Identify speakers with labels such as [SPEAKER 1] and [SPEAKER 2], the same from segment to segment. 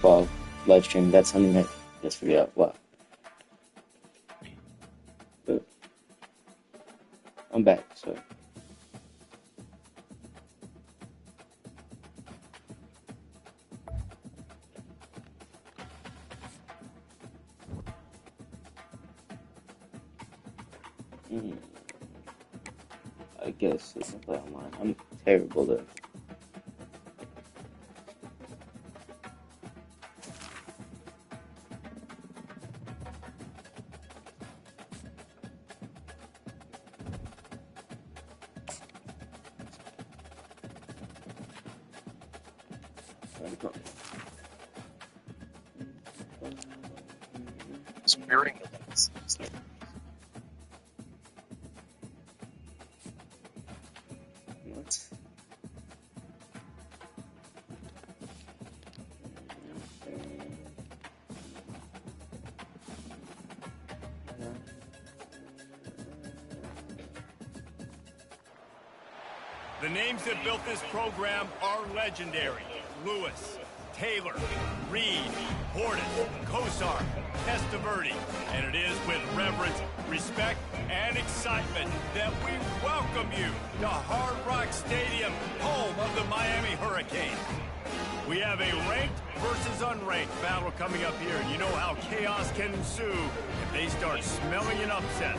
[SPEAKER 1] Wow, live stream. That's something that just forget. Wow. But I'm back, so. I guess it's can play online. I'm terrible though.
[SPEAKER 2] Sparing
[SPEAKER 1] What?
[SPEAKER 3] The names that built this program are legendary. Lewis, Taylor, Reed, Horton, Kosar, Testaverde. And it is with reverence, respect, and excitement that we welcome you to Hard Rock Stadium, home of the Miami Hurricanes. We have a ranked versus unranked battle coming up here, and you know how chaos can ensue if they start smelling an upset.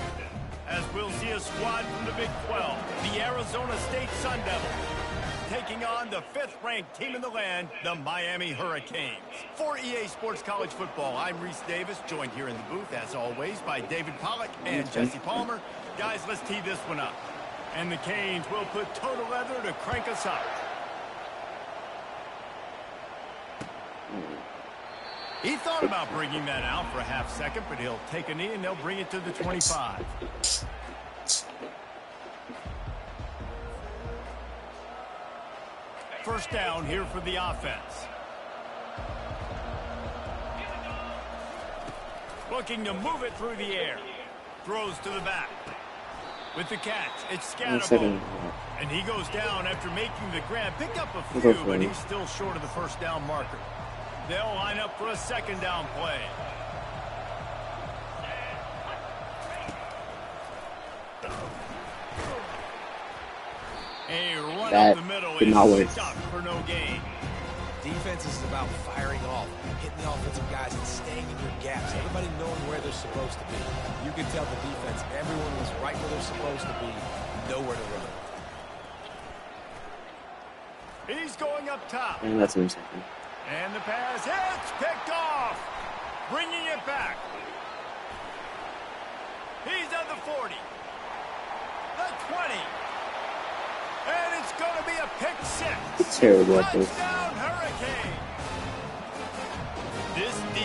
[SPEAKER 3] As we'll see a squad from the Big 12, the Arizona State Sun Devils, taking on the 5th-ranked team in the land, the Miami Hurricanes. For EA Sports College Football, I'm Reese Davis, joined here in the booth, as always, by David Pollack and Jesse Palmer. Guys, let's tee this one up. And the Canes will put total leather to crank us up. He thought about bringing that out for a half second, but he'll take a knee and they'll bring it to the 25. First down here for the offense. Looking to move it through the air. Throws to the back. With the catch, it's Scatterbo. And he goes down after making the grab. Picked up a few, but he's still short of the first down marker. They'll line up for a second down play. A run up the middle is stopped for no gain.
[SPEAKER 4] Defense is about firing off, hitting the offensive guys and staying in your gaps. Everybody knowing where they're supposed to be. You can tell the defense, everyone was right where they're supposed to be, nowhere to run.
[SPEAKER 3] He's going up top.
[SPEAKER 1] And that's what I'm saying.
[SPEAKER 3] And the pass hits, picked off. Bringing it back. He's at the 40. The 20. And it's going to be a pick six.
[SPEAKER 1] It's terrible at this.
[SPEAKER 3] Touchdown, Hurricane. This D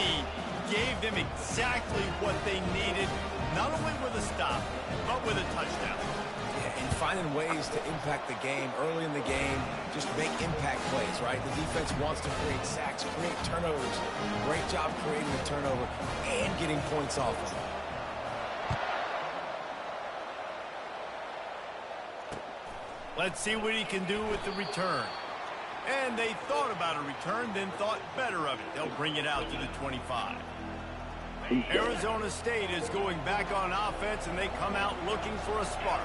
[SPEAKER 3] gave them exactly what they needed, not only with a stop, but with a touchdown.
[SPEAKER 4] Yeah, and finding ways to impact the game early in the game, just make impact plays, right? The defense wants to create sacks, create turnovers. Great job creating the turnover and getting points off of it.
[SPEAKER 3] Let's see what he can do with the return. And they thought about a return, then thought better of it. They'll bring it out to the 25. Arizona State is going back on offense, and they come out looking for a spark.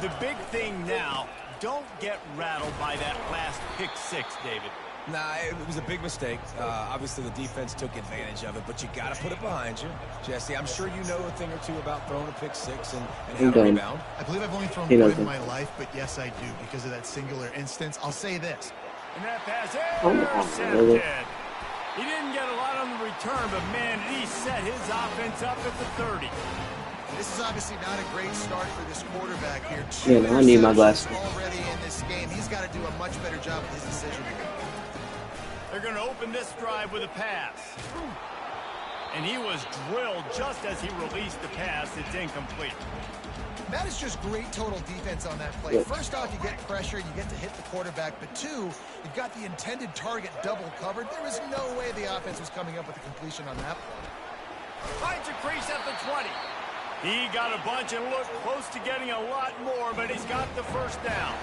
[SPEAKER 3] The big thing now, don't get rattled by that last pick six, David.
[SPEAKER 4] Nah, it was a big mistake. Obviously, the defense took advantage of it, but you got to put it behind you. Jesse, I'm sure you know a thing or two about throwing a pick six and how to rebound.
[SPEAKER 5] I believe I've only thrown one in my life, but yes, I do, because of that singular instance. I'll say this.
[SPEAKER 3] And that pass intercepted. He didn't get a lot on the return, but man, did he set his offense up at the 30.
[SPEAKER 5] This is obviously not a great start for this quarterback here.
[SPEAKER 1] Yeah, I need my glasses.
[SPEAKER 5] Already in this game, he's got to do a much better job with his decision making.
[SPEAKER 3] They're going to open this drive with a pass. And he was drilled just as he released the pass. It's incomplete.
[SPEAKER 5] That is just great total defense on that play. First off, you get pressure, you get to hit the quarterback. But two, you've got the intended target double covered. There was no way the offense was coming up with a completion on that play.
[SPEAKER 3] Finds a crease at the 20. He got a bunch and looked close to getting a lot more, but he's got the first down.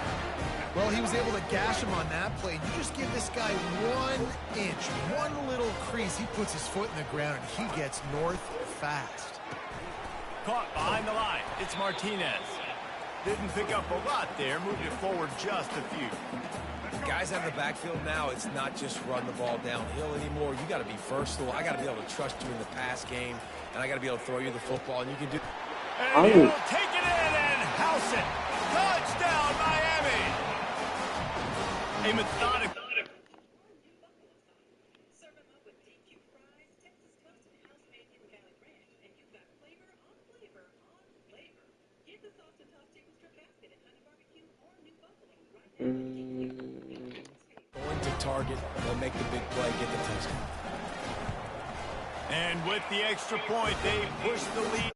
[SPEAKER 5] Well, he was able to gash him on that play. You just give this guy 1 inch, one little crease. He puts his foot in the ground, and he gets north fast.
[SPEAKER 3] Caught behind the line. It's Martinez. Didn't pick up a lot there. Moved it forward just a few.
[SPEAKER 4] Guys out of the backfield now, it's not just run the ball downhill anymore. You got to be versatile. I got to be able to trust you in the pass game, and I got to be able to throw you the football, and you can do.
[SPEAKER 3] And he'll take it in and house it. Touchdown, Miami. A methodical.
[SPEAKER 4] Going to target, they'll make the big play, get the touchdown.
[SPEAKER 3] And with the extra point, they push the lead.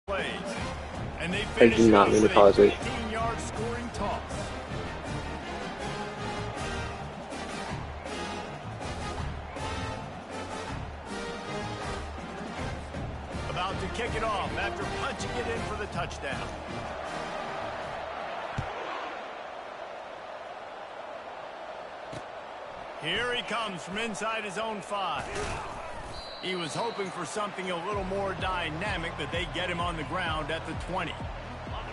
[SPEAKER 3] Plays. And they finish
[SPEAKER 1] do not mean to pause it.
[SPEAKER 3] 15-yard scoring toss. About to kick it off after punching it in for the touchdown. Here he comes from inside his own 5. He was hoping for something a little more dynamic, but they get him on the ground at the 20.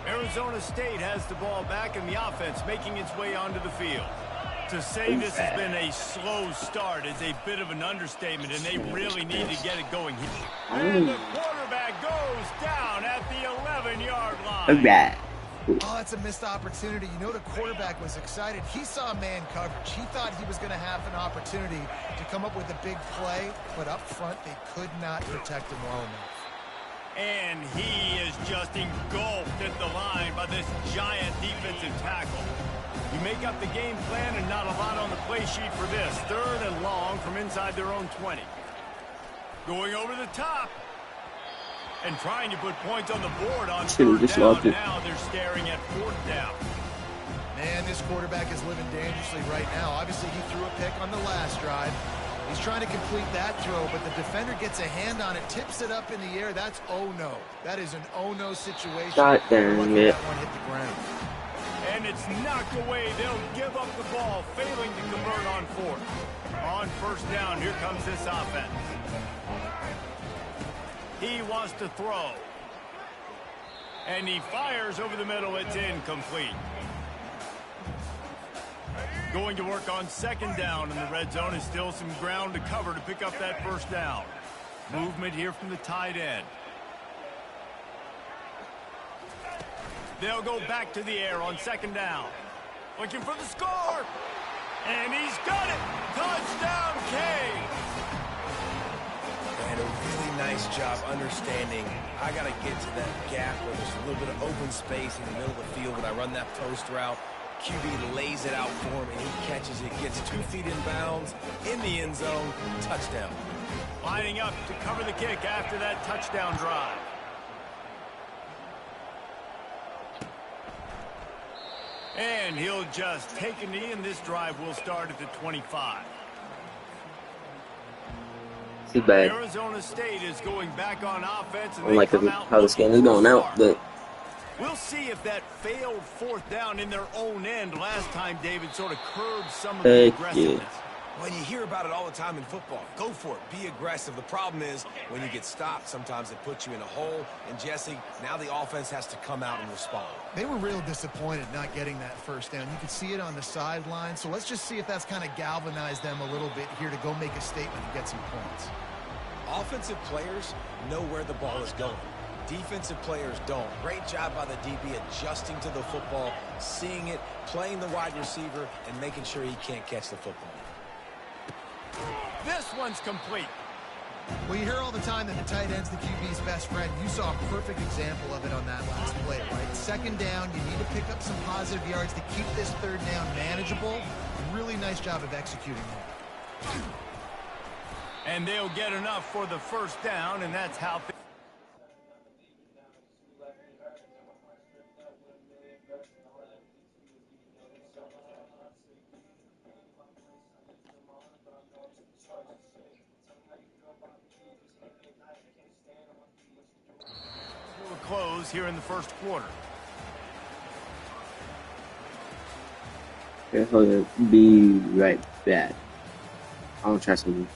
[SPEAKER 3] Arizona State has the ball back, and the offense making its way onto the field. To say this has been a slow start is a bit of an understatement, and they really need to get it going here. And the quarterback goes down at the 11-yard line.
[SPEAKER 1] Alright.
[SPEAKER 5] Oh, that's a missed opportunity. You know, the quarterback was excited. He saw man coverage. He thought he was going to have an opportunity to come up with a big play, but up front, they could not protect him well enough.
[SPEAKER 3] And he is just engulfed at the line by this giant defensive tackle. You make up the game plan and not a lot on the play sheet for this. 3rd and long from inside their own 20. Going over the top. And trying to put points on the board on 3rd down. Now they're staring at 4th down.
[SPEAKER 5] Man, this quarterback is living dangerously right now. Obviously, he threw a pick on the last drive. He's trying to complete that throw, but the defender gets a hand on it, tips it up in the air. That's oh-no. That is an oh-no situation.
[SPEAKER 1] God damn it.
[SPEAKER 5] That one hit the ground.
[SPEAKER 3] And it's knocked away. They'll give up the ball, failing to convert on 4th. On 1st down, here comes this offense. He wants to throw. And he fires over the middle. It's incomplete. Going to work on 2nd down, and the red zone is still some ground to cover to pick up that 1st down. Movement here from the tight end. They'll go back to the air on 2nd down. Looking for the score. And he's got it. Touchdown, Kane.
[SPEAKER 4] And a really nice job understanding I got to get to that gap where there's a little bit of open space in the middle of the field when I run that post route. QB lays it out for him, and he catches it, gets 2 feet in bounds, in the end zone, touchdown.
[SPEAKER 3] Lining up to cover the kick after that touchdown drive. And he'll just take a knee, and this drive will start at the 25.
[SPEAKER 1] Too bad.
[SPEAKER 3] Arizona State is going back on offense. And
[SPEAKER 1] I don't like how this game is going out, but
[SPEAKER 3] we'll see if that failed 4th down in their own end last time, David, sort of curbed some of the aggressiveness.
[SPEAKER 1] Yeah.
[SPEAKER 4] Well, you hear about it all the time in football. Go for it. Be aggressive. The problem is when you get stopped, sometimes it puts you in a hole. And, Jesse, now the offense has to come out and respond.
[SPEAKER 5] They were real disappointed not getting that 1st down. You could see it on the sideline. So let's just see if that's kind of galvanized them a little bit here to go make a statement and get some points.
[SPEAKER 4] Offensive players know where the ball is going. Defensive players don't. Great job by the DB adjusting to the football, seeing it, playing the wide receiver, and making sure he can't catch the football.
[SPEAKER 3] This one's complete.
[SPEAKER 5] Well, you hear all the time that the tight end's the QB's best friend. You saw a perfect example of it on that last play, right? 2nd down, you need to pick up some positive yards to keep this 3rd down manageable. Really nice job of executing that.
[SPEAKER 3] And they'll get enough for the 1st down, and that's how... close goes here in the first quarter.
[SPEAKER 1] Okay, hold it. Be right back. I'm gonna try something.